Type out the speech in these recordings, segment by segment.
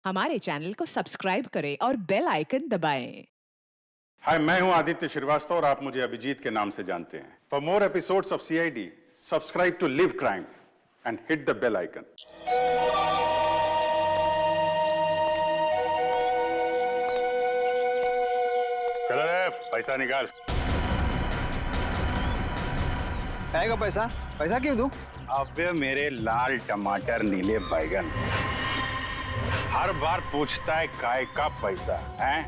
हमारे चैनल को सब्सक्राइब करें और बेल आइकन दबाएं। हाय, मैं हूं आदित्य श्रीवास्तव और आप मुझे अभिजीत के नाम से जानते हैं। For more episodes of CID, subscribe to Liv crime and hit the bell icon. चलो रे, पैसा निकाल। आएगा पैसा? पैसा क्यों दूं? अबे मेरे लाल टमाटर नीले बैगन, हर बार पूछता है काय का पैसा है?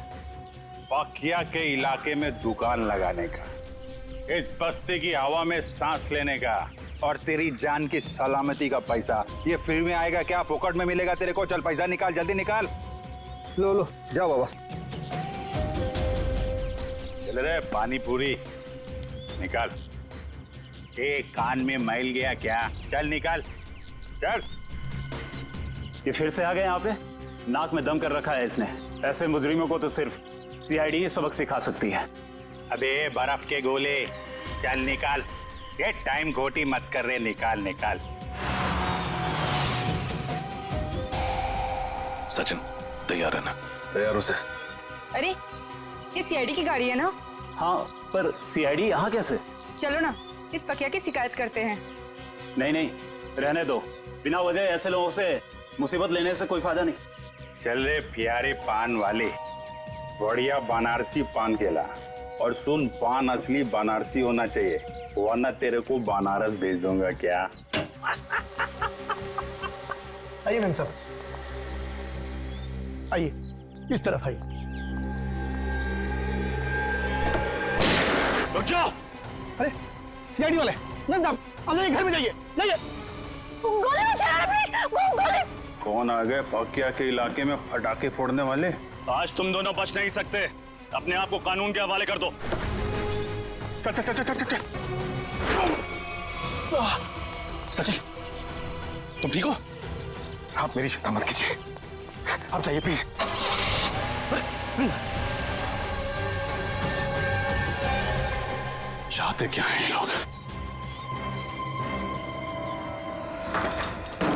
पकिया के इलाके में दुकान लगाने का, इस बस्ती की हवा में सांस लेने का और तेरी जान की सलामती का पैसा। ये फ्री में आएगा क्या? फोकट में मिलेगा तेरे को? चल पैसा निकाल, जल्दी निकाल। लो लो जाओ बाबा। चल रे, पानी पूरी निकाल। कान में मैल गया क्या? चल निकाल, चल। ये फिर से आ गए यहाँ पे? नाक में दम कर रखा है इसने। ऐसे मुजरिमों को तो सिर्फ सीआईडी ही सबक सिखा सकती है। अबे बर्फ के गोले, चल निकाल। ये टाइम खोटी मत कर रहे, निकाल निकाल। सचिन तैयार है ना? तैयार हो सर। अरे ये सीआईडी की गाड़ी है ना? हाँ, पर सीआईडी यहाँ कैसे? चलो ना इस पकिया की शिकायत करते हैं। नहीं नहीं, रहने दो। बिना वजह ऐसे लोगों से मुसीबत लेने से कोई फायदा नहीं। चल रे प्यारे पान वाले, बढ़िया बनारसी पान केला। और सुन, पान असली बनारसी होना चाहिए, वरना तेरे को बनारस भेज दूंगा। क्या? आइए मैम साहब, आइए इस तरफ आइए। रुक जाओ। अरे सीआईडी वाले, मैम साहब आप जाइए, घर में जाइए, जाइए। गोली में चला गोली। कौन आ गए पकिया के इलाके में पटाखे फोड़ने वाले? आज तुम दोनों बच नहीं सकते। अपने आप को कानून के हवाले कर दो। चल चल चल चल चल चल। सचिन तुम ठीक हो? आप मेरी चिंता मत कीजिए, आप जाइए प्लीज, प्लीज। चाहते क्या हैं ये लोग?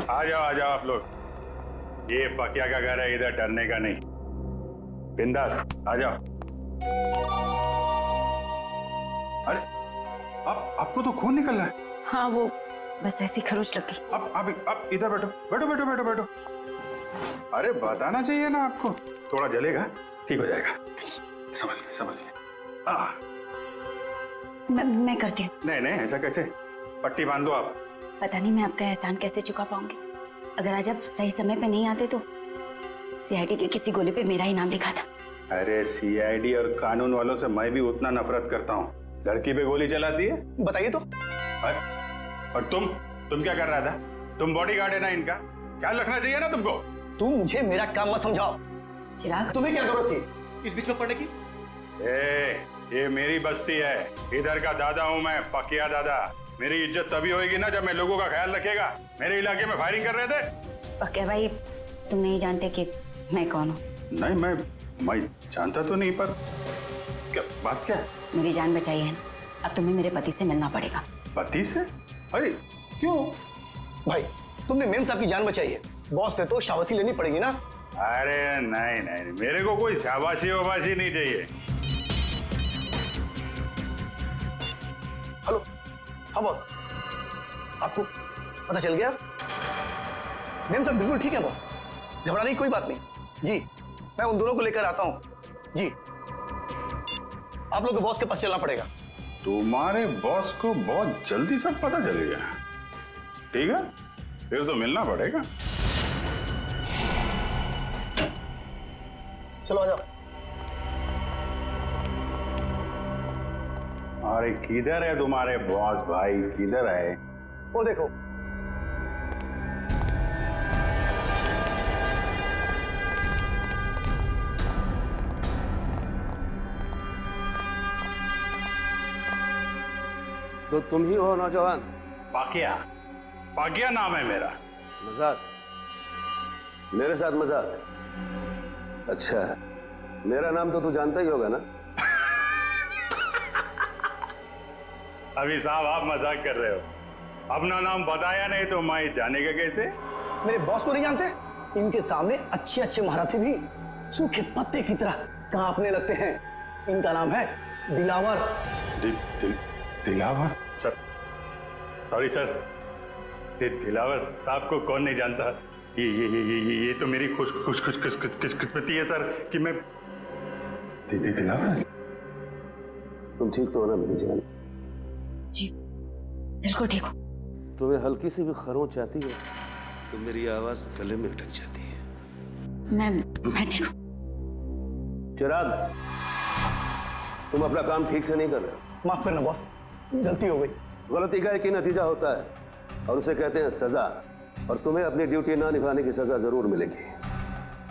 आ जाओ आप लोग। ये पकिया का घर है, इधर डरने का नहीं। बिंदास आ जाओ। अरे आपको तो खून निकल रहा है। हाँ वो बस ऐसी खरोच लगी। अब इधर बैठो बैठो बैठो बैठो बैठो। अरे बताना चाहिए ना आपको, थोड़ा जलेगा, ठीक हो जाएगा। संभल। मैं करती हूँ। नहीं ऐसा कैसे? पट्टी बांध दो आप। पता नहीं मैं आपका एहसान कैसे चुका पाऊंगी। अगर आज आप सही समय पे नहीं आते तो सीआईडी के किसी गोले पे मेरा ही नाम लिखा था। अरे सीआईडी और कानून वालों से मैं भी उतना नफरत करता हूँ। लड़की पे गोली चलाती है। बताइए तो। और तुम क्या कर रहा था? तुम बॉडीगार्ड है ना इनका, ख्याल रखना चाहिए ना तुमको। तुम मुझे मेरा काम मत समझाओ। चिराग तुम्हें क्या जरूरत थी इस बीच में पड़ने की? ये मेरी बस्ती है, इधर का दादा हूँ मैं, पकिया दादा। मेरी इज्जत तभी होगी ना जब मैं लोगों का ख्याल रखेगा। मेरे इलाके में फायरिंग कर रहे थे। पकिया भाई तुम नहीं जानते कि मैं कौन हूँ? नहीं, मैं जानता तो नहीं, पर क्या बात क्या है? मेरी जान बचाई है ना, अब तुम्हें मेरे पति से मिलना पड़ेगा। पति से? अरे क्यों? भाई तुमने मेम साहब की जान बचाई है, बॉस से तो शाबाशी लेनी पड़ेगी ना। अरे नहीं, मेरे को कोई शाबाशी वाबाशी नहीं चाहिए। हेलो, हाँ बॉस, आपको पता चल गया? मेम साहब बिल्कुल ठीक है बॉस, घबराने की कोई बात नहीं। जी मैं उन दोनों को लेकर आता हूँ। जी आप लोग को बॉस के पास चलना पड़ेगा। तुम्हारे बॉस को बहुत जल्दी सब पता चल गया। ठीक है, फिर तो मिलना पड़ेगा। चलो आ जाओ। अरे किधर है तुम्हारे बॉस भाई, किधर है? वो देखो। तो तुम ही हो नौजवान? पाकिया नाम है मेरा। मजाक? मेरे साथ मजाक? अच्छा, मेरा नाम तो तू जानता ही होगा ना? अभी साहब आप मजाक कर रहे हो। अपना नाम बताया नहीं तो मैं जानेगा कैसे? मेरे बॉस को नहीं जानते? इनके सामने अच्छे अच्छे महारथी भी सूखे पत्ते की तरह कांपने लगते हैं। इनका नाम है Dilawar. Dilawar? Sir, sorry sir, Dilawar साहब को कौन नहीं जानता। ये तो मेरी खुशकिस्मती है सर कि मैं दिलावर। तुम ठीक तो हो ना मेरी जान? जी बिल्कुल ठीक हो। तुम्हें हल्की सी भी खरोंच आती है तो मेरी आवाज गले में अटक जाती है। मैं ठीक हूँ। चिराग, तुम अपना काम ठीक से नहीं कर रहे। माफ करना बॉस, गलती हो गई। गलती का एक ही नतीजा होता है और उसे कहते हैं सजा, और तुम्हें अपनी ड्यूटी ना निभाने की सजा जरूर मिलेगी।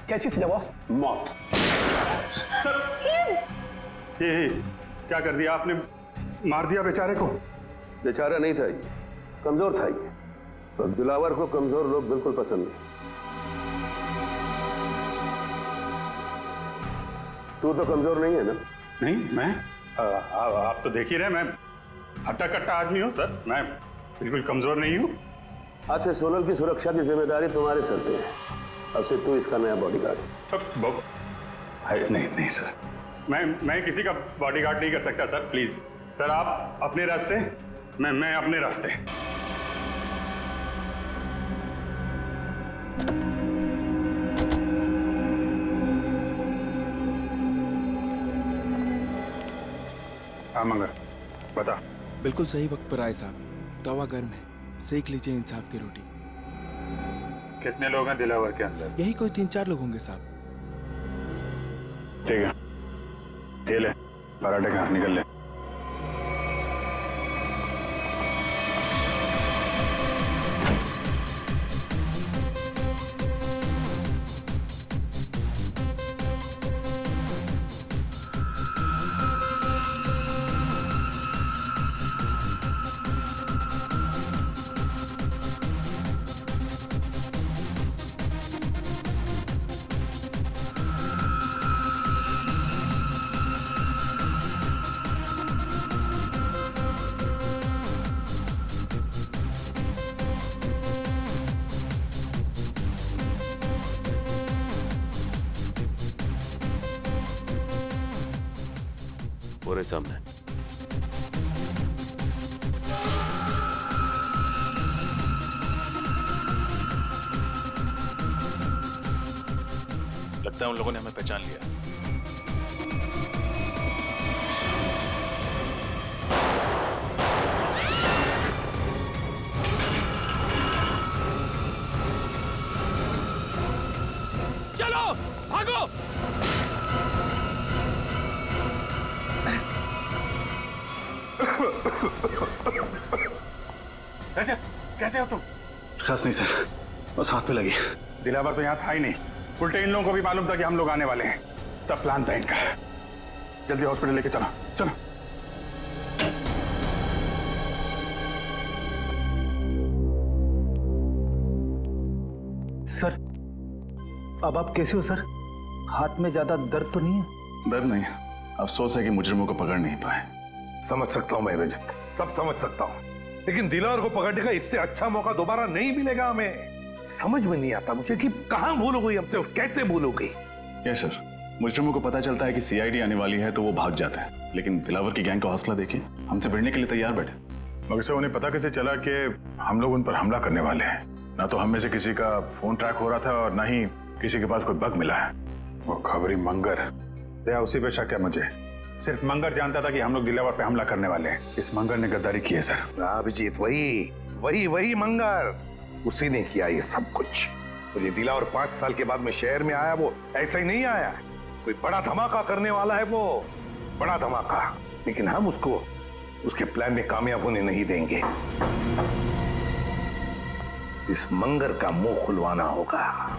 कैसी सजा बॉस? मौत। सर, ये क्या कर दिया आपने? मार दिया बेचारे को? बेचारा नहीं था ये, कमजोर था ये, और दिलावर को कमजोर लोग बिल्कुल पसंद नहीं। तू तो कमजोर नहीं है ना? नहीं, मैं आप तो देख ही रहे, मैं हट्टा कट्टा आदमी हूँ सर, मैं बिल्कुल कमजोर नहीं हूँ। आज से सोनल की सुरक्षा की जिम्मेदारी तुम्हारे सर पे है। अब से तू इसका नया बॉडीगार्ड। नहीं सर, मैं किसी का बॉडीगार्ड नहीं कर सकता सर, प्लीज सर, आप अपने रास्ते, मैं अपने रास्ते। हाँ मंगर, बता। बिल्कुल सही वक्त पर आए साहब। तवा गर्म है, सेक लीजिए इंसाफ की रोटी। कितने लोग हैं दिलावर के अंदर? यही कोई 3-4 लोग होंगे साहब। ठीक है, ये ले पराठे खा, निकल ले। पूरे सामने। लगता है उन लोगों ने हमें पहचान लिया। चलो भागो। अच्छा, कैसे हो तुम? खास नहीं सर, बस हाथ पे लगी। दिलावर तो यहाँ था ही नहीं, उल्टे इन लोगों को भी मालूम था कि हम लोग आने वाले हैं। सब प्लान था इनका। जल्दी हॉस्पिटल लेके चलो, चलो। सर, अब आप कैसे हो सर? हाथ में ज्यादा दर्द तो नहीं है? दर्द नहीं, अफसोस है कि मुजरिमों को पकड़ नहीं पाए। समझ सकता हूं मैं रजत, सब समझ सकता हूं, लेकिन दिलावर को पकड़ने का इससे अच्छा मौका दोबारा नहीं मिलेगा हमें। समझ में नहीं आता मुझे कि कहां भूल हो गई हमसे और कैसे भूल हो गई। यस सर, मुजरिमों को पता चलता है कि सीआईडी आने वाली है तो वो भाग जाते हैं, लेकिन दिलावर की गैंग का हौसला देखिए, हमसे भिड़ने के लिए तैयार बैठे। मगर से उन्हें पता कैसे चला कि हम लोग उन पर हमला करने वाले हैं? ना तो हम में से किसी का फोन ट्रैक हो रहा था और ना ही किसी के पास कोई बग मिला है। वो खबरी मंगर, या उसी पे शक है मुझे। सिर्फ मंगर जानता था कि हम लोग दिलावर पे हमला करने वाले हैं। इस मंगर ने गद्दारी की है सर। अभिजीत, वही मंगर, उसी ने किया ये सब कुछ। तो ये दिलावर 5 साल के बाद में शहर में आया, वो ऐसा ही नहीं आया, कोई बड़ा धमाका करने वाला है, वो बड़ा धमाका। लेकिन हम उसको उसके प्लान में कामयाब होने नहीं देंगे। इस मंगर का मुंह खुलवाना होगा।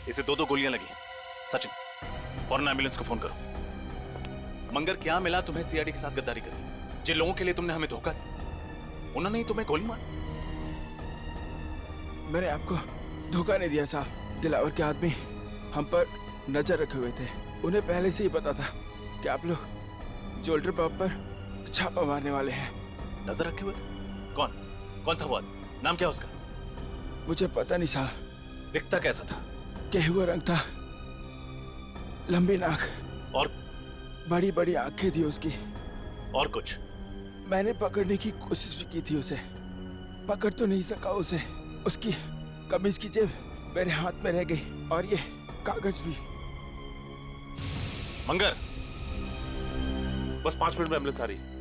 इसे 2 गोलियां लगी हैं। सचिन, फौरन एम्बुलेंस को फोन करो। मंगर, क्या मिला तुम्हें सीआईडी के साथ गद्दारी करके? जिन लोगों के लिए तुमने हमें धोखा दिया, उन्होंने ही तुम्हें गोली मारी। मैंने आपको धोखा नहीं दिया साहब। दिलावर के आदमी हम पर नजर रखे हुए थे। उन्हें पहले से ही पता था कि आप लोग जोल्टर पब पर छापा मारने वाले हैं। नजर रखे हुए? कौन था वो आदमी? नाम क्या उसका? मुझे पता नहीं साहब। दिखता कैसा था? गेहुआ रंग था, लंबी नाक और बड़ी बड़ी आंखें थी उसकी। और कुछ? मैंने पकड़ने की कोशिश भी की थी उसे, पकड़ तो नहीं सका उसे। उसकी कमीज की जेब मेरे हाथ में रह गई और ये कागज भी। मंगर, बस 5 मिनट में एम्बुलेंस आ रही है।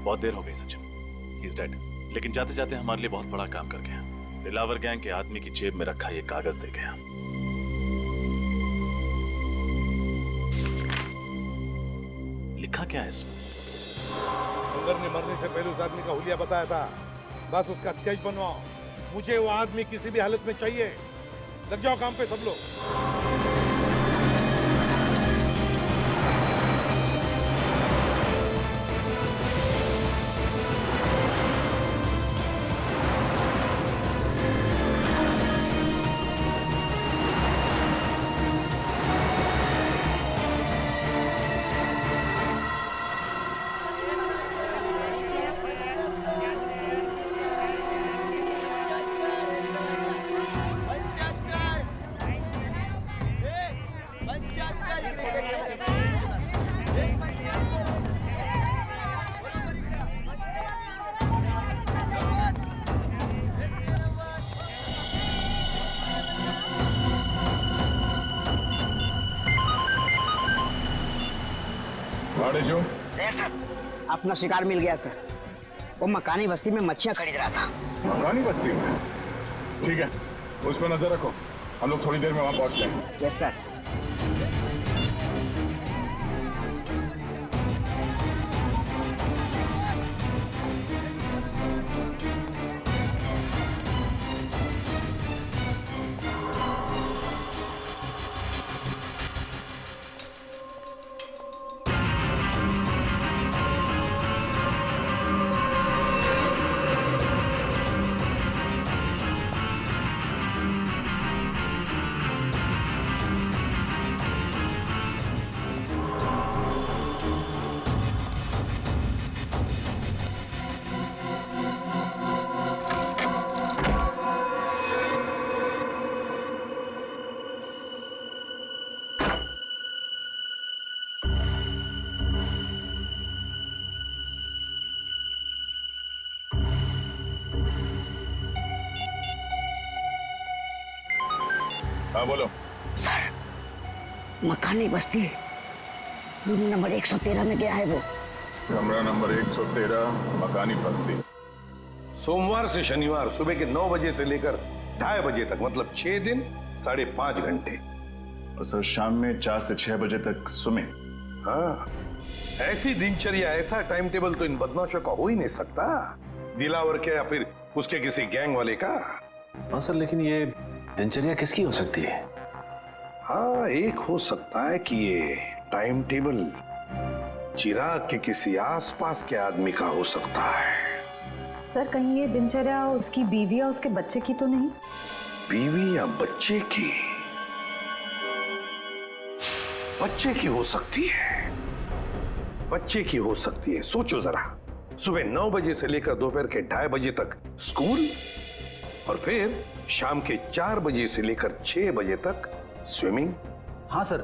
बहुत देर हो गई सचिन, ही इज डेड। लेकिन जाते जाते हमारे लिए बहुत बड़ा काम कर गया। दिलावर गैंग के आदमी की जेब में रखा ये कागज दे गया। लिखा क्या है इसमें? मंगर ने मरने से पहले उस आदमी का हुलिया बताया था। बस उसका स्केच बनवाओ। मुझे वो आदमी किसी भी हालत में चाहिए। लग जाओ काम पे सब लोग। सर, अपना शिकार मिल गया सर। वो मकानी बस्ती में मच्छियां खरीद रहा था। मकानी बस्ती में? ठीक है, उस पर नजर रखो। हम लोग थोड़ी देर में वहां पहुंचते हैं। Yes sir. हाँ बोलो। सर, मकानी बस्ती रूम नंबर 113 में गया है वो। कमरा नंबर 113, मकानी बस्ती। सोमवार से शनिवार सुबह के 9 बजे से लेकर 2:30 बजे तक, मतलब 6 दिन 5.5 घंटे। और सर शाम में 4 से 6 बजे तक स्विमिंग। हाँ, ऐसी दिनचर्या, ऐसा टाइम टेबल तो इन बदमाशों का हो ही नहीं सकता। दिलावर के या फिर उसके किसी गैंग वाले का। हाँ सर, लेकिन ये दिनचर्या किसकी हो सकती है? हाँ, एक हो सकता है कि ये टाइम टेबल चिराग के किसी आसपास के आदमी का हो सकता है। सर, कहीं ये दिनचर्या उसकी बीवी या उसके बच्चे की तो नहीं? बीवी या बच्चे की? बच्चे की हो सकती है, बच्चे की हो सकती है। सोचो जरा, सुबह 9 बजे से लेकर दोपहर के 2:30 बजे तक स्कूल, और फिर शाम के 4 बजे से लेकर 6 बजे तक स्विमिंग। हाँ सर,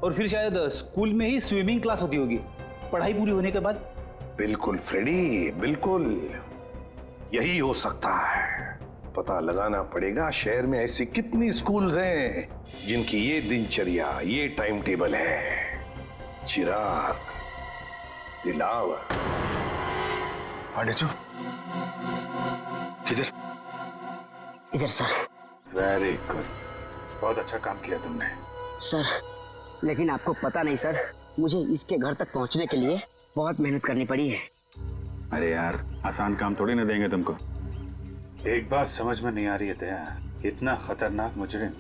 और फिर शायद स्कूल में ही स्विमिंग क्लास होती होगी पढ़ाई पूरी होने के बाद। बिल्कुल फ्रेडी, बिल्कुल यही हो सकता है। पता लगाना पड़ेगा शहर में ऐसी कितनी स्कूल्स हैं जिनकी ये दिनचर्या, ये टाइम टेबल है। चिराग, दिलावर। पांडेचू, किधर? इधर सर। वेरी गुड, बहुत अच्छा काम किया तुमने। सर, लेकिन आपको पता नहीं सर, मुझे इसके घर तक पहुंचने के लिए बहुत मेहनत करनी पड़ी है। अरे यार, आसान काम थोड़ी ना देंगे तुमको। एक बात समझ में नहीं आ रही है दया, इतना खतरनाक मुजरिम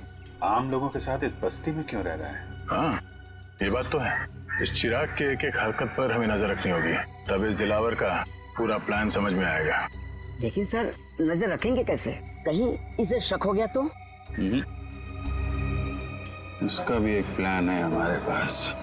आम लोगों के साथ इस बस्ती में क्यों रह रहा है? हाँ, ये बात तो है। इस चिराग के एक एक हरकत पर हमें नजर रखनी होगी, तब इस दिलावर का पूरा प्लान समझ में आएगा। लेकिन सर, नजर रखेंगे कैसे? कहीं इसे शक हो गया तो? इसका भी एक प्लान है हमारे पास।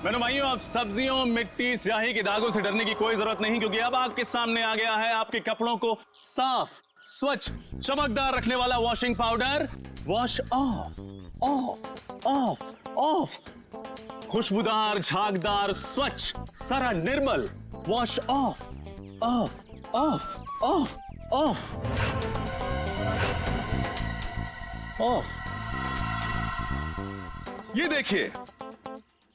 मेरे भाइयों, अब सब्जियों, मिट्टी, स्याही के दागों से डरने की कोई जरूरत नहीं, क्योंकि अब आपके सामने आ गया है आपके कपड़ों को साफ, स्वच्छ, चमकदार रखने वाला washing powder. Wash off, off, off, off. खुशबूदार, झागदार, स्वच्छ, सारा निर्मल। Wash off, off, off, off, off, off. ये देखिए,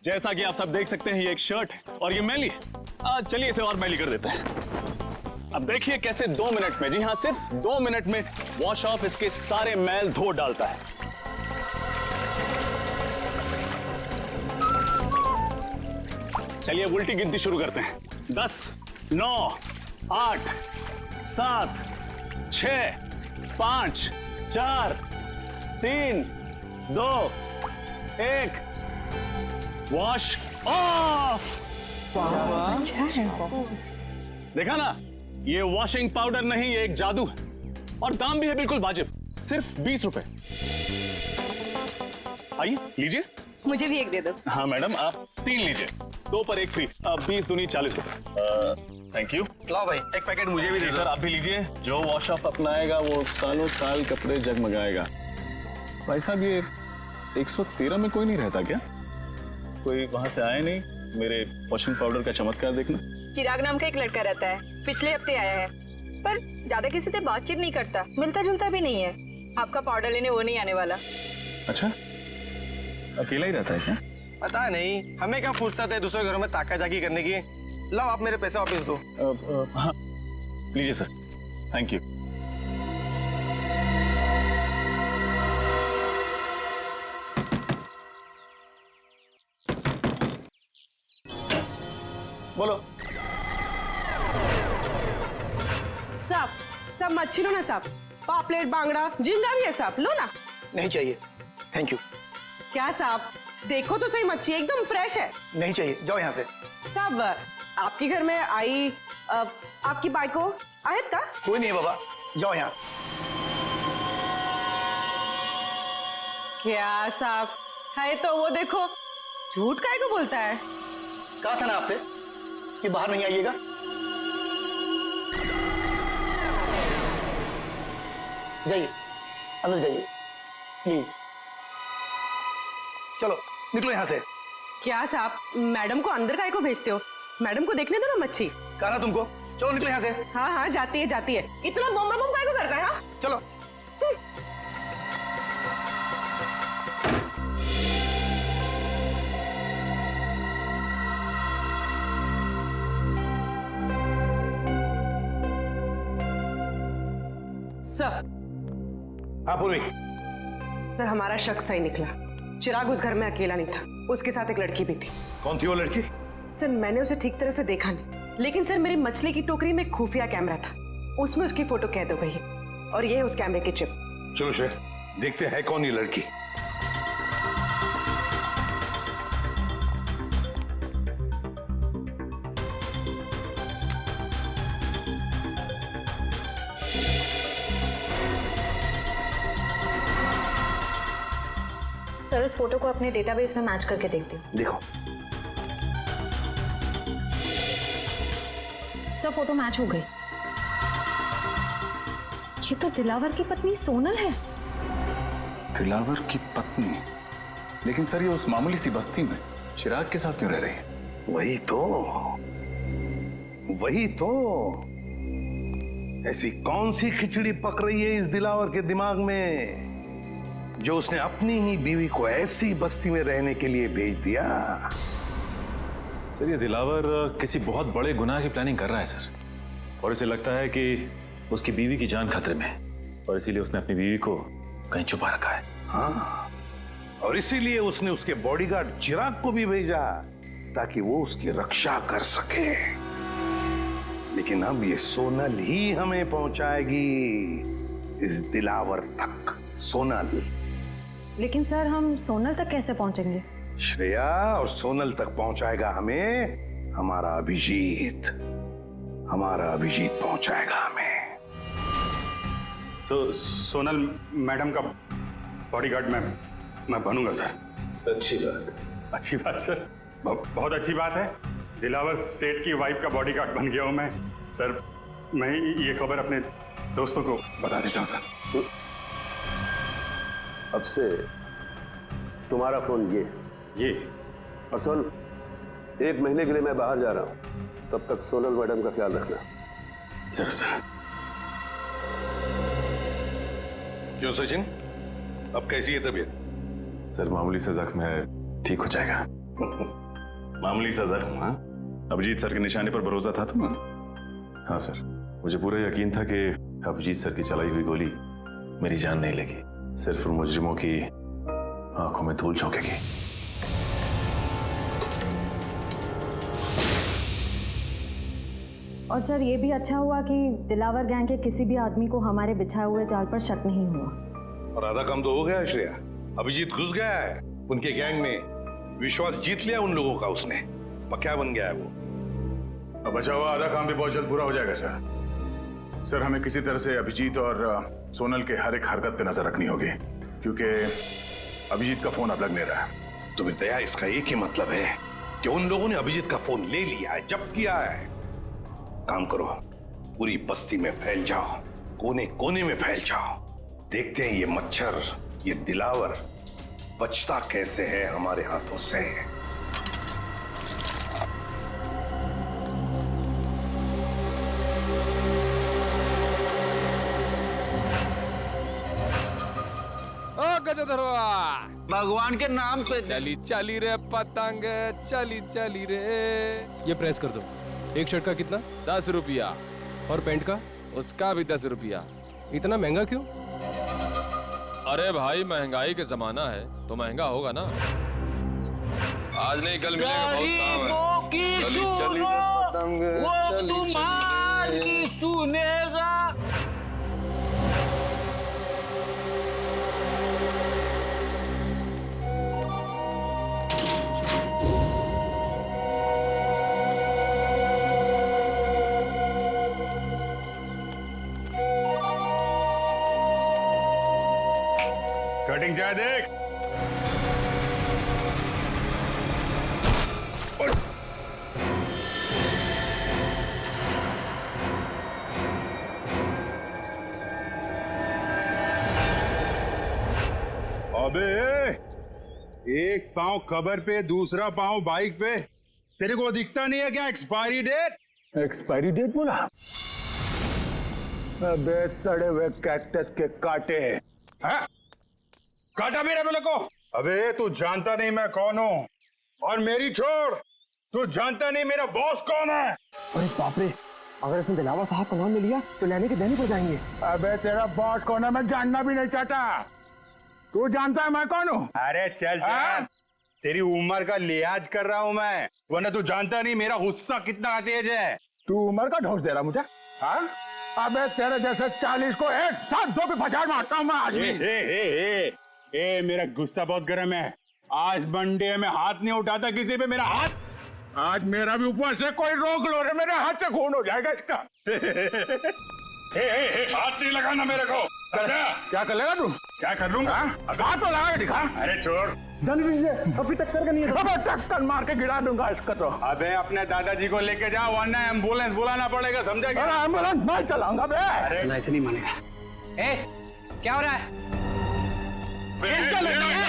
जैसा कि आप सब देख सकते हैं, ये एक शर्ट है और ये मैली है। चलिए इसे और मैली कर देते हैं। अब देखिए कैसे 2 मिनट में, जी हाँ सिर्फ 2 मिनट में वॉश ऑफ इसके सारे मैल धो डालता है। चलिए उल्टी गिनती शुरू करते हैं। 10, 9, 8, 7, 6, 5, 4, 3, 2, 1। Wash off. अच्छा है। देखा ना, ये वॉशिंग पाउडर नहीं, ये एक जादू है और दाम भी है बिल्कुल वाजिब, सिर्फ 20 रुपए। आइए लीजिए। मुझे भी एक दे दो। हाँ मैडम, आप 3 लीजिए, 2 पर 1 फ्री। 20 दूनी 40 रुपए। Thank you. लाओ भाई, एक पैकेट मुझे भी दे सर, आप भी लीजिए। जो वॉश ऑफ अपनाएगा वो सालों साल कपड़े जगमगाएगा। भाई साहब, ये 113 में कोई नहीं रहता क्या? कोई वहां से आया नहीं मेरे वॉशिंग पाउडर का चमत्कार देखना? चिराग नाम का एक लड़का रहता है, पिछले हफ्ते आया है, पर ज्यादा किसी से बातचीत नहीं करता, मिलता जुलता भी नहीं है। आपका पाउडर लेने वो नहीं आने वाला। अच्छा, अकेला ही रहता है क्या? पता नहीं, हमें क्या फुर्सत है दूसरे घरों में ताका जाकी करने की। लाओ आप मेरे पैसे वापस दो। हाँ लीजिए सर, थैंक यू। बोलो। साहब, सब मच्छी लो ना साहब, पापलेट, बांगड़ा, झींगा भी है साहब, लो ना। नहीं चाहिए, थैंक यू। क्या साहब, देखो तो सही, मच्छी एकदम फ्रेश है। नहीं चाहिए, जाओ यहाँ से। साहब, आपके घर में आई आपकी बाइको आयत का? कोई नहीं है बाबा, जाओ यहाँ। क्या साहब है तो वो देखो, झूठ काहे को बोलता है? कहा था ना आपसे कि बाहर नहीं आइएगा। जाइए, अंदर जाइए प्लीज। चलो निकलो यहाँ से। क्या साहब, मैडम को अंदर काहे को भेजते हो? मैडम को देखने दो ना मच्छी। कहा ना तुमको, चलो निकलो यहाँ से। हाँ हाँ, जाती है जाती है। इतना बम बम काहे को करता है? हाँ चलो। सर। हाँ पूर्वी। सर, हमारा शक सही निकला। चिराग उस घर में अकेला नहीं था, उसके साथ एक लड़की भी थी। कौन थी वो लड़की? सर, मैंने उसे ठीक तरह से देखा नहीं, लेकिन सर मेरी मछली की टोकरी में खुफिया कैमरा था, उसमें उसकी फोटो कैद हो गई है और ये है उस कैमरे की चिप। चलो श्रेय, देखते हैं कौन ये लड़की। सर, इस फोटो को अपने डेटाबेस में मैच करके देखती हूँ। देखो। सर, फोटो मैच हो गई। ये तो दिलावर की पत्नी सोनल है। दिलावर की पत्नी? लेकिन सर, ये उस मामूली सी बस्ती में चिराग के साथ क्यों रह रही है? वही तो ऐसी कौन सी खिचड़ी पक रही है इस दिलावर के दिमाग में जो उसने अपनी ही बीवी को ऐसी बस्ती में रहने के लिए भेज दिया? सर, ये दिलावर किसी बहुत बड़े गुनाह की प्लानिंग कर रहा है सर, और इसे लगता है कि उसकी बीवी की जान खतरे में है और इसीलिए उसने अपनी बीवी को कहीं छुपा रखा है। हाँ, और इसीलिए उसने उसके बॉडीगार्ड चिराग को भी भेजा ताकि वो उसकी रक्षा कर सके। लेकिन अब ये सोनल ही हमें पहुंचाएगी इस दिलावर तक। सोनल। लेकिन सर, हम सोनल तक कैसे पहुंचेंगे? श्रेया और सोनल तक पहुंचाएगा हमें हमारा अभिजीत। हमारा अभिजीत पहुंचाएगा हमें। सोनल मैडम का बॉडीगार्ड मैं बनूंगा सर। अच्छी बात। अच्छी बात सर, बहुत अच्छी बात है। दिलावर सेठ की वाइफ का बॉडीगार्ड बन गया हूं मैं। सर मैं ये खबर अपने दोस्तों को बता देता हूं सर। अब से तुम्हारा फोन ये। और सुन, 1 महीने के लिए मैं बाहर जा रहा हूं, तब तक सोनल मैडम का ख्याल रखना। Sir sir. क्यों सचिन, अब कैसी है तबीयत? सर मामूली सा जख्म है, ठीक हो जाएगा। मामूली सा जख्म? हाँ, अभिजीत सर के निशाने पर भरोसा था तुम्हें? हाँ सर, मुझे पूरा यकीन था कि अभिजीत सर की चलाई हुई गोली मेरी जान नहीं लेगी, सिर्फ मुजरिमों की आंखों में धूल झोंकेगी। और सर ये भी अच्छा हुआ कि दिलावर गैंग के किसी भी आदमी को हमारे बिछाए हुए जाल पर शक नहीं हुआ। और आधा काम तो हो गया है श्रेया, अभिजीत घुस गया है उनके गैंग में, विश्वास जीत लिया उन लोगों का उसने, पक्का बन गया है वो। अब बचा हुआ आधा काम भी बहुत जल्द पूरा हो जाएगा सर। सर हमें किसी तरह से अभिजीत और सोनल के हर एक हरकत पे नजर रखनी होगी, क्योंकि अभिजीत का फोन अब लग नहीं रहा है। तो दया, इसका एक ही मतलब है कि उन लोगों ने अभिजीत का फोन ले लिया है, जब्त किया है। काम करो, पूरी बस्ती में फैल जाओ, कोने कोने में फैल जाओ, देखते हैं ये मच्छर, ये दिलावर बचता कैसे है हमारे हाथों से। ओ गजधरवा, भगवान के नाम पे चली चली रे पतंग, चली चली रे। ये प्रेस कर दो। एक शर्ट का कितना? 10 रुपया। और पैंट का? उसका भी 10 रुपया। इतना महंगा क्यों? अरे भाई महंगाई का जमाना है तो महंगा होगा ना। आज नहीं कल मिलेगा, बहुत काम है। चली चली पतंग, चली चली सुनेगा। कटिंग चाहे देख। अबे एक पांव कबर पे, दूसरा पांव बाइक पे, तेरे को दिखता नहीं है क्या एक्सपायरी डेट? एक्सपायरी डेट बोला? अबे सड़े हुए कैक्टस के कांटे। हाँ? काटा मेरे बेले को। अबे तू जानता नहीं मैं कौन हूँ, और मेरी छोड़, तू जानता नहीं मेरा बॉस कौन है। अरे बाप रे, अगर इसने दिलावर साहब का नाम ले लिया तो लेने के देने पड़ जाएंगे। अबे तेरा बॉस कौन है मैं जानना भी नहीं चाहता, तू जानता है मैं कौन हूँ? अरे चल चल, तेरी उम्र का लिहाज कर रहा हूँ मैं, वरना तू जानता नहीं मेरा गुस्सा कितना तेज है। तू उम्र का ढोस दे रहा मुझे? हाँ? अबे तेरे जैसे 40 को एक साथ दो पे फचाड़ मारता हूँ मैं आज भी। ए, मेरा गुस्सा बहुत गर्म है। आज मंडे में हाथ नहीं उठाता किसी पे मेरा हाथ। आज मेरा भी ऊपर से कोई रोक लो रे, मेरे हाथ से खून हो जाएगा इसका। हाथ नहीं लगाना मेरे को। क्या कर लेगा तू? क्या कर लूंगा? हाथ तो लगा के दिखा। अरे छोड़, जल्दी से, अभी टक्कर का नहीं है। अबे टक्कर मार के गिरा दूंगा इसका तो। अबे अपने दादाजी को लेके जाओ, वरना एम्बुलेंस बुलाना पड़ेगा, समझा क्या? अरे एम्बुलेंस मैं चलाऊंगा बे। ऐसे नहीं मानेगा। ए, क्या हो रहा है? क्या कर रहा है?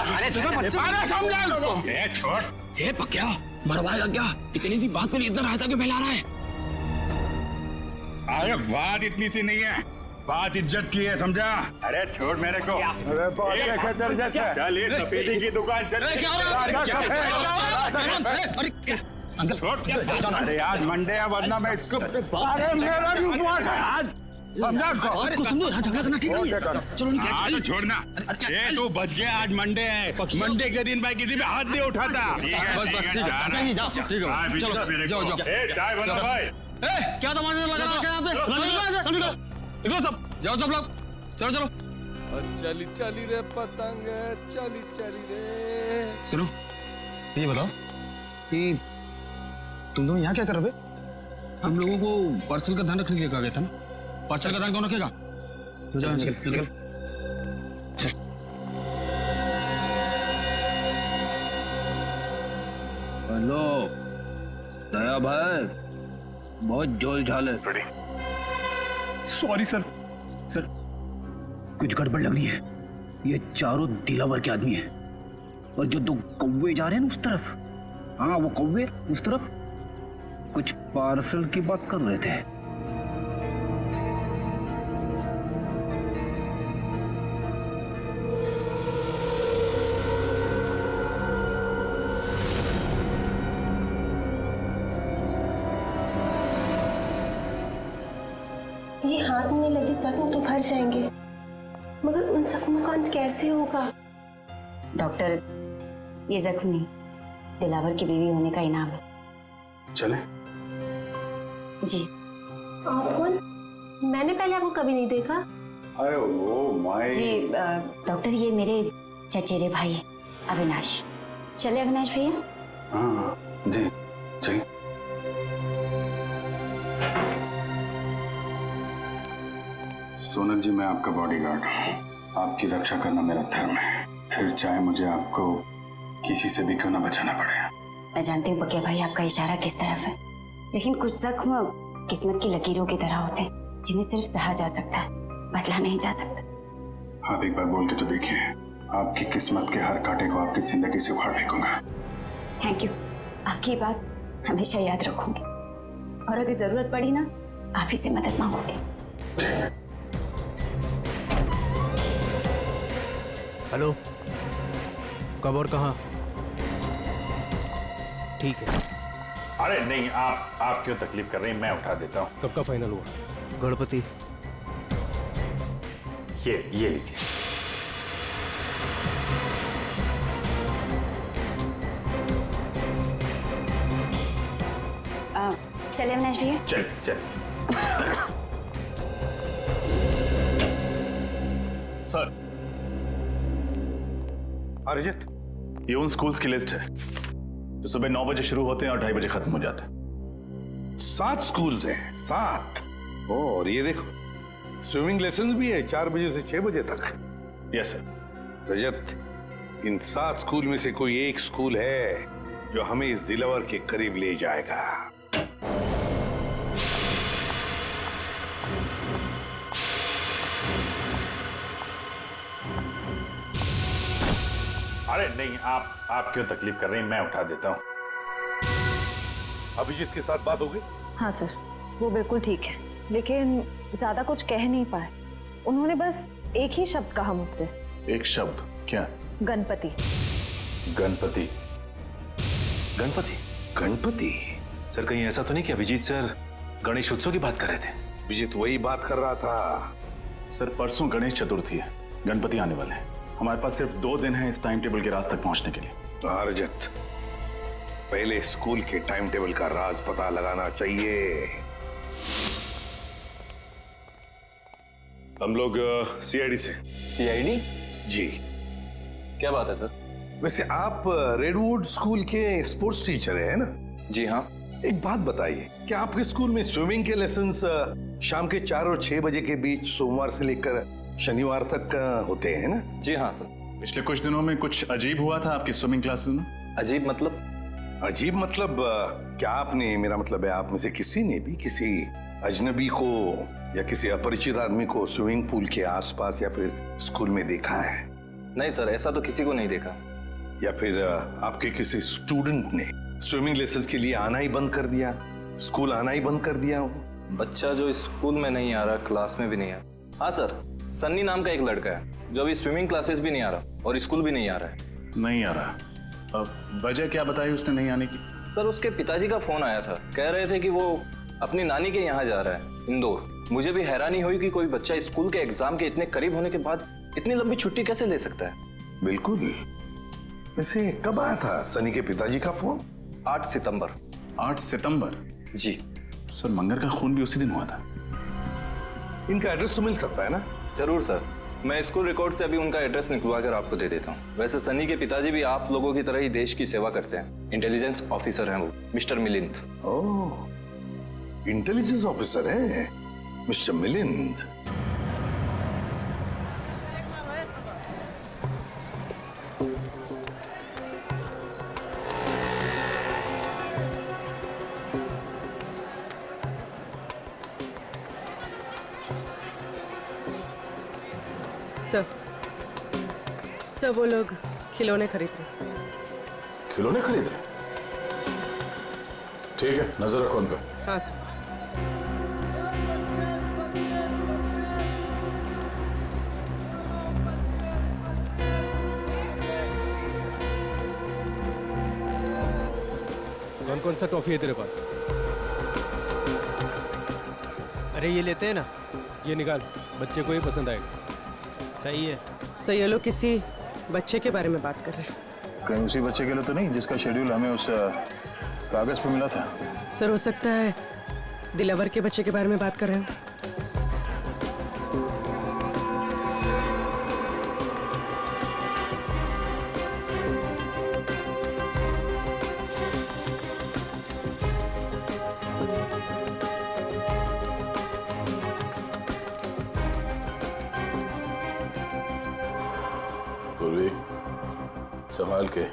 अरे समझा लोगों। छोड़। ये पक्या मरवाएगा क्या? इतनी सी बात के लिए इतना रायता क्यों फैला रहा है? अरे बात इतनी सी नहीं है, बात इज्जत की है, समझा? अरे छोड़ मेरे को। अरे चल ये सफेदी की दुकान चल। अरे आज मंडे है, वरना मैं इसको। अरे मेरा भी उपवास है आज, समझा इसको? झगड़ा करना ठीक नहीं है। चलो हाँ तो छोड़ना। ये तू बच गया, आज मंडे है, मंडे के दिन भाई किसी पे हाथ नहीं उठाता। बस ठीक है, जाओ ठीक है, चलो जाओ। चाय बना भाई। क्या तमाशा लगा रहा है यहाँ पे? निकलो सब, जाओ सब लोग, चलो। चली चली रे पतंग, चली चली रे। सुनो, ये बताओ कि तुम दोनों यहाँ क्या कर रहे हो? हम लोगों को पार्सल का ध्यान रखने के लिए कहा गया था ना। पार्सल का ध्यान कौन रखेगा? निकल। हेलो दया भाई, बहुत जोल झाल है। Sorry sir. सर कुछ गड़बड़ लग रही है। ये चारों दिलावर के आदमी हैं और जो 2 कौवे जा रहे हैं ना उस तरफ, हाँ वो कौवे उस तरफ कुछ पार्सल की बात कर रहे थे। ये हाथ में लगे जख्म तो भर जाएंगे, मगर उन जख्मों का अंत कैसे होगा? डॉक्टर, ये जख्म नहीं, दिलावर की बीवी होने का इनाम है। चले? जी। आप कौन? मैंने पहले आपको कभी नहीं देखा। अरे वो माय। जी डॉक्टर, ये मेरे चचेरे भाई है अविनाश। चले अविनाश भैया? हाँ जी चलिए। सोनल जी, मैं आपका बॉडीगार्ड हूँ। आपकी रक्षा करना मेरा धर्म है, फिर चाहे मुझे आपको किसी से भी क्यों ना बचाना पड़े। मैं जानती हूँ बकिया भाई आपका इशारा किस तरफ है, लेकिन कुछ जख्म किस्मत की लकीरों की तरह होते हैं जिन्हें सिर्फ सहा जा सकता है, बदला नहीं जा सकता। आप एक बार बोल के तो देखिए, आपकी किस्मत के हर कांटे को आपकी जिंदगी से उखाड़ फेंकूंगा। थैंक यू, आपकी ये बात हमेशा याद रखूंगी और अगर जरूरत पड़ी ना, आप ही से मदद मांगूंगी। हेलो, कब और कहाँ? ठीक है। अरे नहीं, आप क्यों तकलीफ कर रही हैं, मैं उठा देता हूँ। कब का फाइनल हुआ? गणपति। ये लीजिए। चले अविनाश भैया? चल। सर, अरिजीत, ये उन स्कूल्स की लिस्ट है जो सुबह 9 बजे शुरू होते हैं और 2:30 बजे खत्म हो जाते हैं। 7 स्कूल्स हैं, 7। और ये देखो, स्विमिंग लेसन भी है 4 बजे से 6 बजे तक। Yes sir. रजत, इन 7 स्कूल में से कोई एक स्कूल है जो हमें इस दिलावर के करीब ले जाएगा। अरे नहीं, आप क्यों तकलीफ कर रही हैं, मैं उठा देता हूँ। अभिजीत के साथ बात हो गई? हाँ सर, वो बिल्कुल ठीक है, लेकिन ज्यादा कुछ कह नहीं पाए। उन्होंने बस एक ही शब्द कहा मुझसे। एक शब्द? क्या? गणपति। गणपति? गणपति? सर कहीं ऐसा तो नहीं कि अभिजीत सर गणेश उत्सव की बात कर रहे थे? अभिजीत वही बात कर रहा था। सर परसों गणेश चतुर्थी है, गणपति आने वाले हैं। हमारे पास सिर्फ 2 दिन है इस टाइम टेबल के राज तक पहुंचने के लिए। रजत, पहले स्कूल के टाइम टेबल का राज पता लगाना चाहिए। हम लोग सीआईडी से। सीआईडी? जी। क्या बात है सर? वैसे आप रेडवुड स्कूल के स्पोर्ट्स टीचर हैं ना? जी हाँ। एक बात बताइए, क्या आपके स्कूल में स्विमिंग के लेसन्स शाम के 4 और 6 बजे के बीच सोमवार से लेकर शनिवार तक होते हैं ना? जी हाँ सर। पिछले कुछ दिनों में कुछ अजीब हुआ था आपकी स्विमिंग क्लासेस में। अजीब मतलब? अजीब मतलब क्या आपने, मेरा मतलब है आप में से किसी ने भी किसी अजनबी को या किसी अपरिचित आदमी को स्विमिंग पूल के आसपास या फिर स्कूल में देखा है? नहीं सर, ऐसा तो किसी को नहीं देखा। या फिर आपके किसी स्टूडेंट ने स्विमिंग लेसन्स के लिए आना ही बंद कर दिया, स्कूल आना ही बंद कर दिया हो? बच्चा जो स्कूल में नहीं आ रहा, क्लास में भी नहीं आ रहा। हाँ सर, सन्नी नाम का एक लड़का है जो अभी स्विमिंग क्लासेस भी नहीं आ रहा और स्कूल भी नहीं आ रहा है। नहीं आ रहा? अब वजह क्या बताई उसने नहीं आने की? सर उसके पिताजी का फोन आया था, कह रहे थे कि वो अपनी नानी के यहाँ जा रहा है, इंदौर। मुझे भी हैरानी हुई कि कोई बच्चा स्कूल के एग्जाम के इतने करीब होने के बाद इतनी लंबी छुट्टी कैसे ले सकता है। बिल्कुल। वैसे कब आया था सनी के पिताजी का फोन? 8 सितंबर। 8 सितंबर? जी सर, मंगर का खून भी उसी दिन हुआ था। इनका एड्रेस तो मिल सकता है ना? जरूर सर, मैं स्कूल रिकॉर्ड से अभी उनका एड्रेस निकलवा कर आपको दे देता हूँ। वैसे सनी के पिताजी भी आप लोगों की तरह ही देश की सेवा करते हैं, इंटेलिजेंस ऑफिसर हैं वो, मिस्टर मिलिंद। ओह, इंटेलिजेंस ऑफिसर है मिस्टर मिलिंद। सर वो लोग खिलौने खरीद रहे। खिलौने खरीद रहे? ठीक है, नजर रखो उन पर। हाँ सर। कौन कौन सा टॉफी है तेरे पास? अरे ये लेते हैं ना। ये निकाल, बच्चे को ही पसंद आएगा। सही है। सर ये लोग किसी बच्चे के बारे में बात कर रहे हैं। कहीं उसी बच्चे के लिए तो नहीं जिसका शेड्यूल हमें उस कागज पे मिला था? सर हो सकता है दिलावर के बच्चे के बारे में बात कर रहे हो। पूर्वी, संभाल के,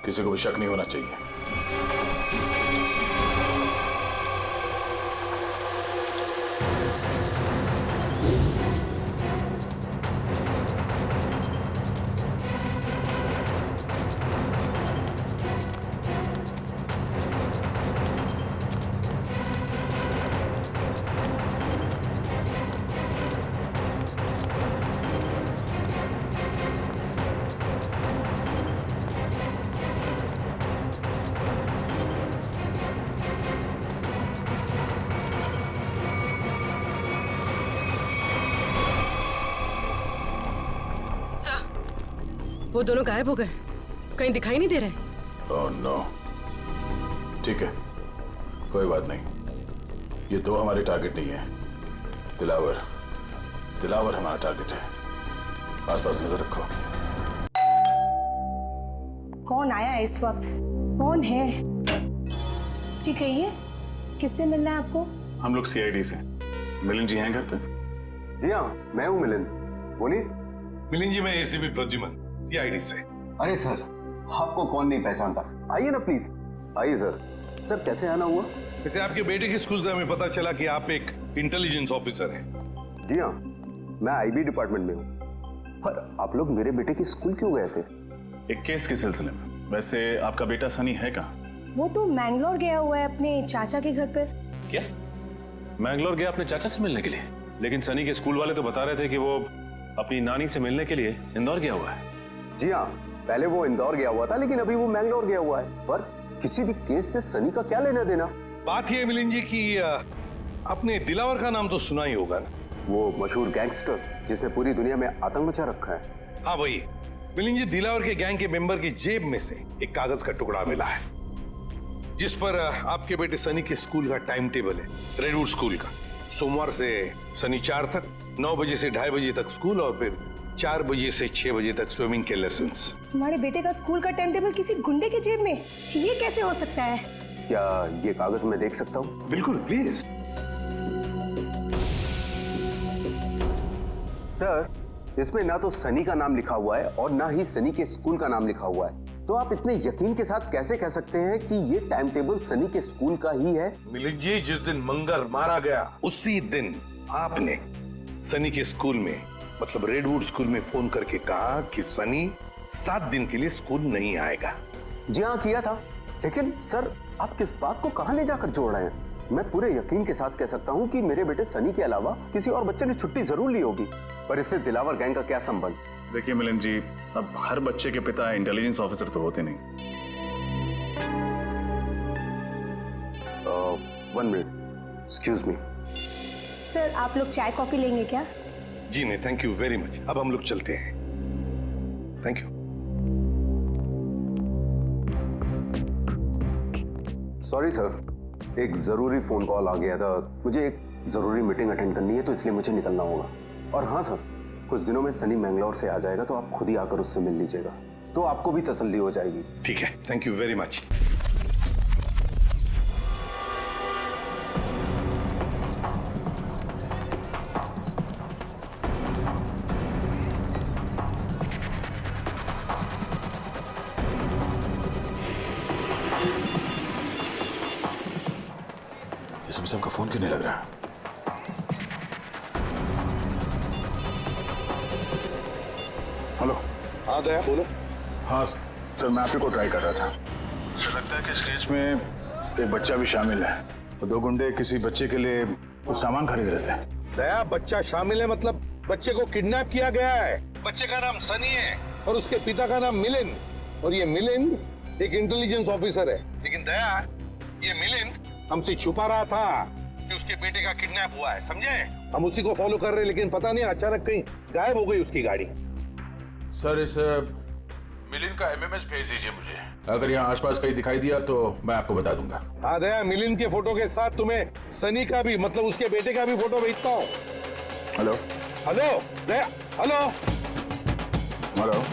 किसी को भी शक नहीं होना चाहिए। वो दोनों गायब हो गए, कहीं दिखाई नहीं दे रहे। Oh no. ठीक है, कोई बात नहीं, ये दो हमारे टारगेट नहीं है। दिलावर हमारा टारगेट है। आसपास नजर रखो। कौन आया है इस वक्त? कौन है? जी कहिए, किससे मिलना है आपको? हम लोग सीआईडी से। मिलिंद जी हैं घर पे? जी हाँ, मैं हूँ मिलिंद, बोलिए। मिलिंद जी, मैं एसीपी प्रद्युमन, सीआईडी से। अरे सर, आपको कौन नहीं पहचानता, आइए ना प्लीज। आइए सर। सर कैसे आना हुआ? वैसे आपके बेटे के स्कूल से हमें पता चला कि आप एक इंटेलिजेंस ऑफिसर हैं। जी हाँ, मैं आईबी डिपार्टमेंट में हूँ। पर आप लोग मेरे बेटे के स्कूल क्यों गए थे? एक केस के सिलसिले में। वैसे आपका बेटा सनी है कहाँ? वो तो मैंगलोर गया हुआ है अपने चाचा के घर पर। क्या? मैंगलोर गया अपने चाचा से मिलने के लिए? लेकिन सनी के स्कूल वाले तो बता रहे थे कि वो अपनी नानी से मिलने के लिए इंदौर गया हुआ है। जी हाँ, पहले वो इंदौर गया हुआ था, लेकिन अभी वो मैंगलोर गया हुआ है। पर किसी भी केस से सनी का क्या लेना देना? बात यह है मिलिंद जी कि आपने दिलावर का नाम तो सुना ही होगा ना? वो मशहूर गैंगस्टर जिसने पूरी दुनिया में आतंक मचा रखा है। हाँ वही। मिलिंद जी, दिलावर के गैंग के मेंबर की जेब में से एक कागज का टुकड़ा मिला है जिस पर आपके बेटे सनी के स्कूल का टाइम टेबल है, रेडवुड स्कूल का। सोमवार से शनिवार तक 9 बजे से 2:30 बजे तक स्कूल और फिर 4 बजे से 6 बजे तक स्विमिंग के लेसन्स। तुम्हारे बेटे का स्कूल का टाइम टेबल किसी गुंडे के जेब में? ये कैसे हो सकता है? क्या ये कागज मैं देख सकता हूँ? बिल्कुल, प्लीज। सर, इसमें ना तो सनी का नाम लिखा हुआ है और ना ही सनी के स्कूल का नाम लिखा हुआ है। तो आप इतने यकीन के साथ कैसे कह सकते हैं कि ये टाइम टेबल सनी के स्कूल का ही है? मिलिंद जी, जिस दिन मंगर मारा गया उसी दिन आपने सनी के स्कूल में, मतलब रेडवुड स्कूल में फोन करके कहा कि सनी 7 दिन के लिए स्कूल नहीं आएगा। जी हाँ, किया था। लेकिन सर, आप किस बात को कहां ले जाकर जोड़ रहे हैं? मैं पूरे यकीन के साथ कह सकता हूं कि मेरे बेटे सनी के अलावा किसी और बच्चे ने छुट्टी जरूर ली होगी। पर इससे दिलावर गैंग का क्या संबंध? देखिए मिलिंद जी, अब हर बच्चे के पिता इंटेलिजेंस ऑफिसर तो होते नहीं। 1 मिनट, एक्सक्यूज मी। सर, आप लोग चाय कॉफी लेंगे क्या? जी नहीं, थैंक यू वेरी मच। अब हम लोग चलते हैं। Thank you. सॉरी सर, एक जरूरी फोन कॉल आ गया था। मुझे एक जरूरी मीटिंग अटेंड करनी है, तो इसलिए मुझे निकलना होगा। और हाँ सर, कुछ दिनों में सनी मैंगलोर से आ जाएगा, तो आप खुद ही आकर उससे मिल लीजिएगा, तो आपको भी तसल्ली हो जाएगी। ठीक है, थैंक यू वेरी मच। इसमें का फोन क्यों नहीं लग रहा? हेलो, हाँ दया बोलो। हाँ सर, मैं आप ही को ट्राई कर रहा था। सर लगता है कि इस केस में एक बच्चा भी शामिल है। तो 2 गुंडे किसी बच्चे के लिए कुछ सामान खरीद रहे थे। दया बच्चा शामिल है मतलब बच्चे को किडनैप किया गया है। बच्चे का नाम सनी है और उसके पिता का नाम मिलिंद, और ये मिलिंद एक इंटेलिजेंस ऑफिसर है। लेकिन दया ये मिलिंद हमसे छुपा रहा था कि उसके बेटे का किडनैप हुआ है, समझे? हम उसी को फॉलो कर रहे, लेकिन पता नहीं अचानक कहीं गायब हो गई उसकी गाड़ी। सर इस मिलिंद का एमएमएस भेज दीजिए मुझे। अगर यहाँ आसपास कहीं दिखाई दिया तो मैं आपको बता दूंगा। हाँ दया, मिलिंद के फोटो के साथ तुम्हें सनी का भी, मतलब उसके बेटे का भी फोटो भेजता हूँ। हेलो हेलो दया, हेलो हेलो।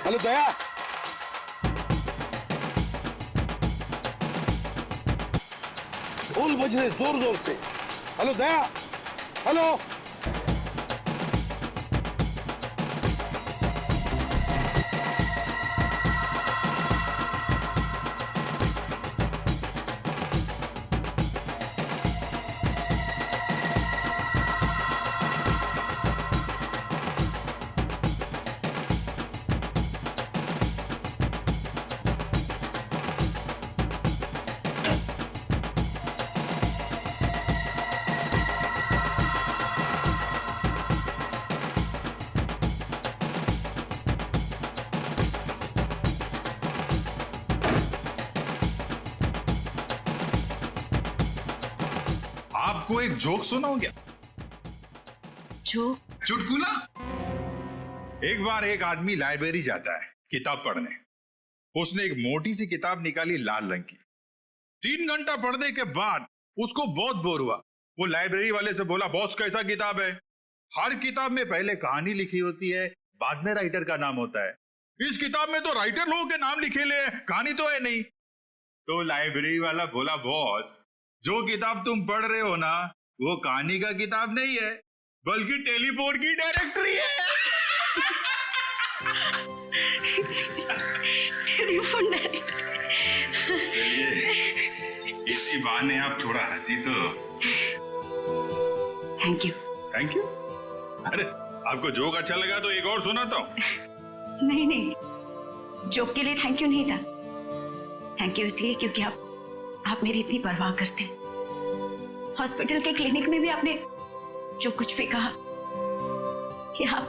हेलो दया, ढोल बज रहे जोर जोर से। हेलो दया, हेलो। आपको एक जोक सुनाऊं क्या? जोक? चुटकुला। एक बार एक आदमी लाइब्रेरी जाता है किताब पढ़ने। उसने एक मोटी सी किताब निकाली लाल रंग की। 3 घंटा पढ़ने के बाद उसको बहुत बोर हुआ। वो लाइब्रेरी वाले से बोला, बॉस कैसा किताब है? हर किताब में पहले कहानी लिखी होती है, बाद में राइटर का नाम होता है। इस किताब में तो राइटर लोगों के नाम लिखे ले, कहानी तो है नहीं। तो लाइब्रेरी वाला बोला, बॉस जो किताब तुम पढ़ रहे हो ना, वो कहानी का किताब नहीं है, बल्कि टेलीफोन की डायरेक्टरी है। Telephone directory. चलिए इसी बहाने आप थोड़ा हंसी तो। Thank you. Thank you? अरे आपको जोक अच्छा लगा तो एक और सुनाता हूँ। नहीं नहीं, जोक के लिए थैंक यू नहीं था। थैंक यू इसलिए क्योंकि आप मेरी इतनी परवाह करते हैं। हॉस्पिटल के क्लिनिक में भी आपने जो कुछ भी कहा कि आप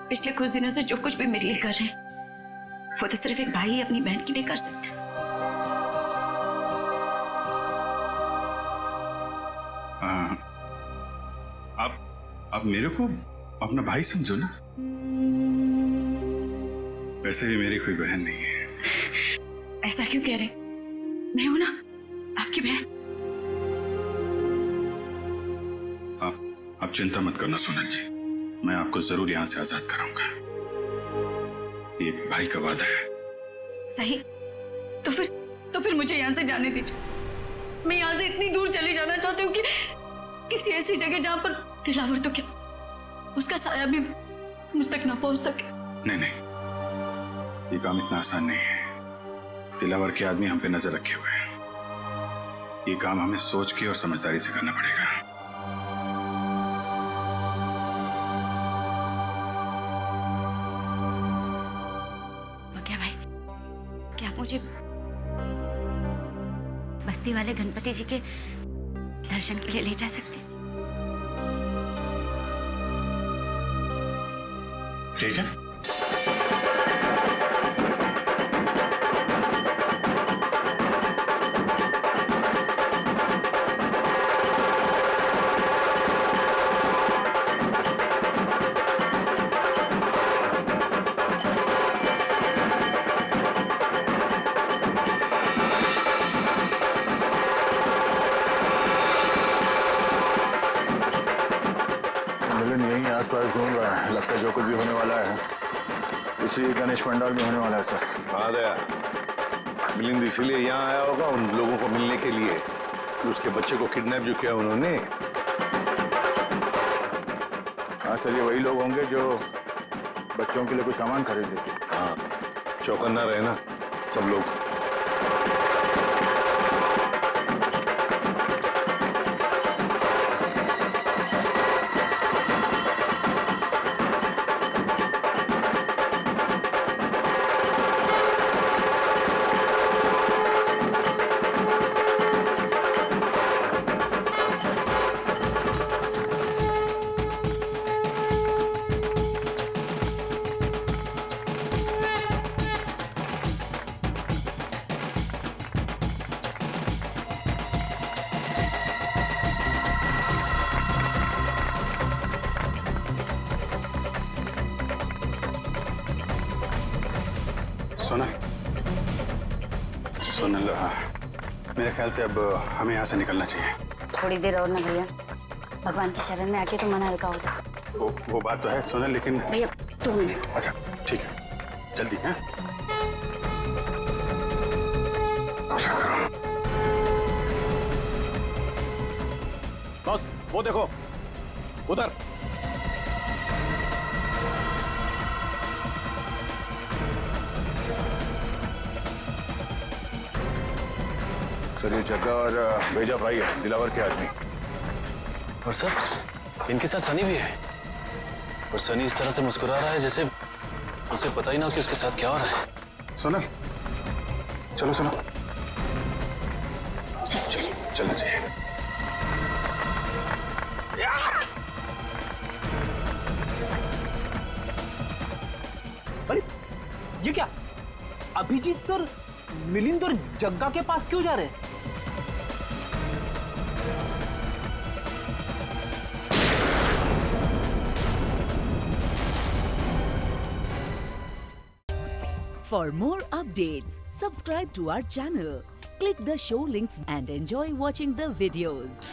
पिछले कुछ दिनों से जो कुछ भी मेरे लिए कर रहे हैं, वो तो सिर्फ एक भाई अपनी बहन के लिए कर सकता है। आप मेरे को अपना भाई समझो ना। वैसे भी मेरी कोई बहन नहीं है। ऐसा क्यों कह रहे? मैं हूं ना आपकी बहन। आप चिंता मत करना सोनल जी, मैं आपको जरूर यहाँ से आजाद कराऊंगा। ये भाई का वादा है। सही, तो फिर मुझे यहाँ से जाने दीजिए। मैं यहाँ से इतनी दूर चली जाना चाहती हूँ कि किसी ऐसी जगह जहाँ पर दिलावर तो क्या, उसका साया भी मुझ तक ना पहुंच सके। नहीं, ये काम इतना आसान नहीं है। दिलावर के आदमी हम पे नजर रखे हुए हैं। ये काम हमें सोच के और समझदारी से करना पड़ेगा। क्या भाई, क्या आप मुझे बस्ती वाले गणपति जी के दर्शन के लिए ले जा सकते हैं? ठीक है। यही आसपास घूम रहा है, लगता है जो कुछ भी होने वाला है इसी गणेश पंडाल में होने वाला है सर। हाँ दया, मिलिंद इसीलिए यहाँ आया होगा उन लोगों को मिलने के लिए कि उसके बच्चे को किडनैप जो किया उन्होंने। हाँ सर, ये वही लोग होंगे जो बच्चों के लिए कुछ सामान खरीद लेते। हाँ, चौकन्ना रहे ना सब लोग। सोनल, मेरे ख्याल से अब हमें यहाँ से निकलना चाहिए। थोड़ी देर और ना भैया, भगवान की शरण में आके तो मन हल्का होगा। वो बात तो है सोनल, लेकिन भैया 2 मिनट। अच्छा ठीक है, जल्दी है। बस वो देखो उधर। सर ये जग्गा और भेजा भाई है, दिलावर के आदमी। और सर इनके साथ सनी भी है, और सनी इस तरह से मुस्कुरा रहा है जैसे उसे पता ही ना हो कि उसके साथ क्या हो रहा है। सोनल चलो सुनो, चलना चाहिए। अरे ये क्या, अभिजीत सर मिलिंद और जग्गा के पास क्यों जा रहे हैं? For more updates, subscribe to our channel, click the show links and enjoy watching the videos.